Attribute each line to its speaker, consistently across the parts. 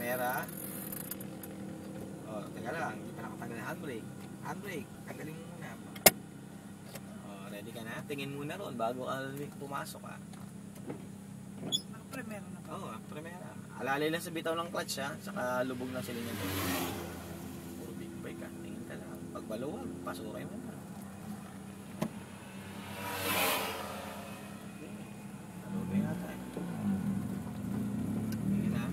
Speaker 1: Trasera. Oh, teka lang, hindi pa nakatanggal ng handbrake. Handbrake, tanggalin mo muna. Oh, ready ka na? Tingin muna ron bago pumasok ha.
Speaker 2: Naka-primera na.
Speaker 1: Oo, primera. Alalay lang sa bitaw ng clutch ha, saka lubog ng silingan to. Puro big bike ha, tingin ka lang. Pag maluwag, pasukin mo na. Alubay yata eh. Tingin na.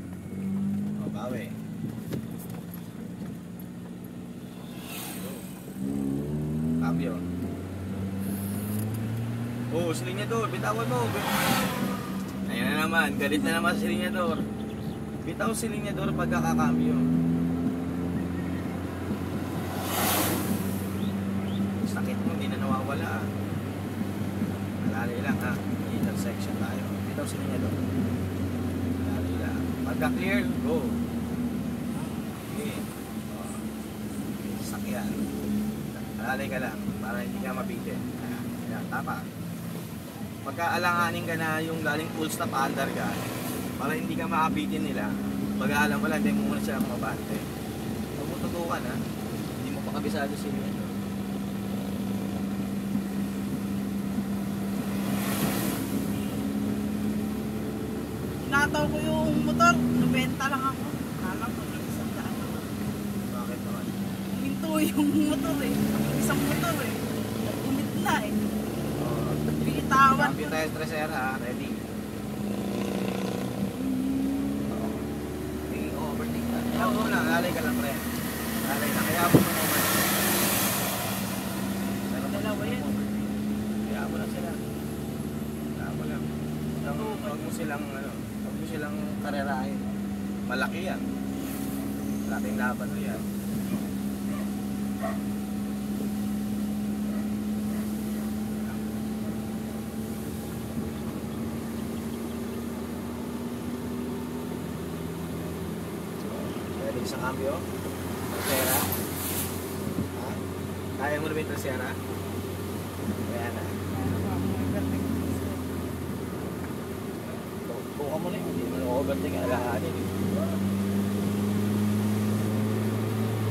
Speaker 1: O, bawi. Cambio. Oh, silinyador, bitawan mo. Ayan na naman, galit na naman si silinyador. Bitaw silinyador pagkakakambyo. Sakit mo, hindi na nawawala. Alali lang ha, intersection tayo. Bitaw silinyador. Alali lang. Pagka-clear, go. Okay. Oh. Sakyan. Alali ka lang, para hindi ka mabitin. Ayan, tapa. Pagka-alanganin ka na yung galing full stop under ka, para hindi ka maabitin nila, pag-aalam mo lang, hindi mo muna sila kumabante. Huwag mo tutukan ha, hindi mo pa kabisado sila yun.
Speaker 2: Tinataw ko yung motor, nabenta lang ako. Kala ko, isang daan ako.
Speaker 1: Bakit naman?
Speaker 2: Huminto yung motor eh. Isang motor eh. Umit na eh. Bitawan
Speaker 1: Cambio
Speaker 2: ko.
Speaker 1: tayo Trasera ha, ready. Okay, overtake ka. Kaya mo lang, lalay ka lang pre. Lalay na, kaya mo lang overtake.
Speaker 2: Dalawa yan.
Speaker 1: Kaya mo lang sila. Kaya mo lang. Huwag mo silang, huwag mo silang karerahin. Malaki yan. Malaking laban mo yan. Ready sa cambio? Trasera? Ha? Kaya mo na ba yung trasera? Kaya na. Buka mo na yun, hindi mo na overtake ang alahanin.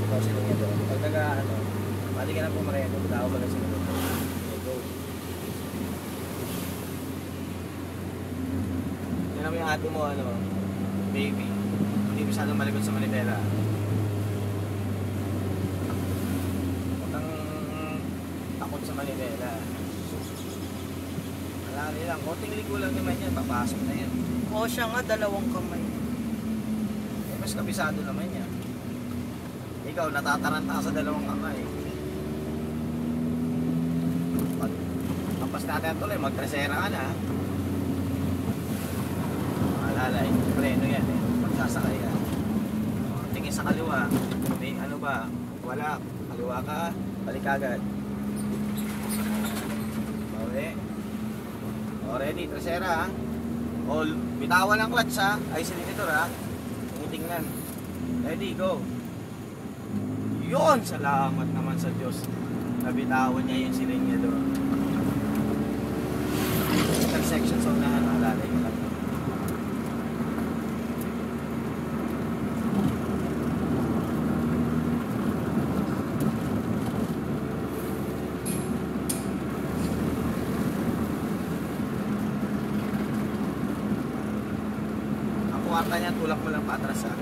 Speaker 1: Ikaw sila nga doon. Pag pati ka na pumareno, tao ka na sila doon. Go. Yan naman yung ate mo, baby. Hindi masyadong malikot sa manibela. Huwag kang takot sa manibela. Alali lang, konting ligo lang naman yan, papasok na yan.
Speaker 2: O siya nga, dalawang kamay.
Speaker 1: Eh, mas kabisado naman yan. Ikaw, natataranta ka sa dalawang kamay. Pag kampas natin tuloy, mag-trasera ka na. Alalay, preno yan eh. Magsasakay ka. Tingin sa kaliwa. May ano ba? Wala. Kaliwa ka, balik agad. Okay. O, ready, trasera ha. O, bitawan ang clutch ha. Ay, silinyador ha. Tinitingnan. Ready, go. Yun! Salamat naman sa Diyos. Nabitawan niya yung silinyador. Intersection sa unahan. Alalay ka lang. Ang kwarta niya, tulak mo lang patras ha.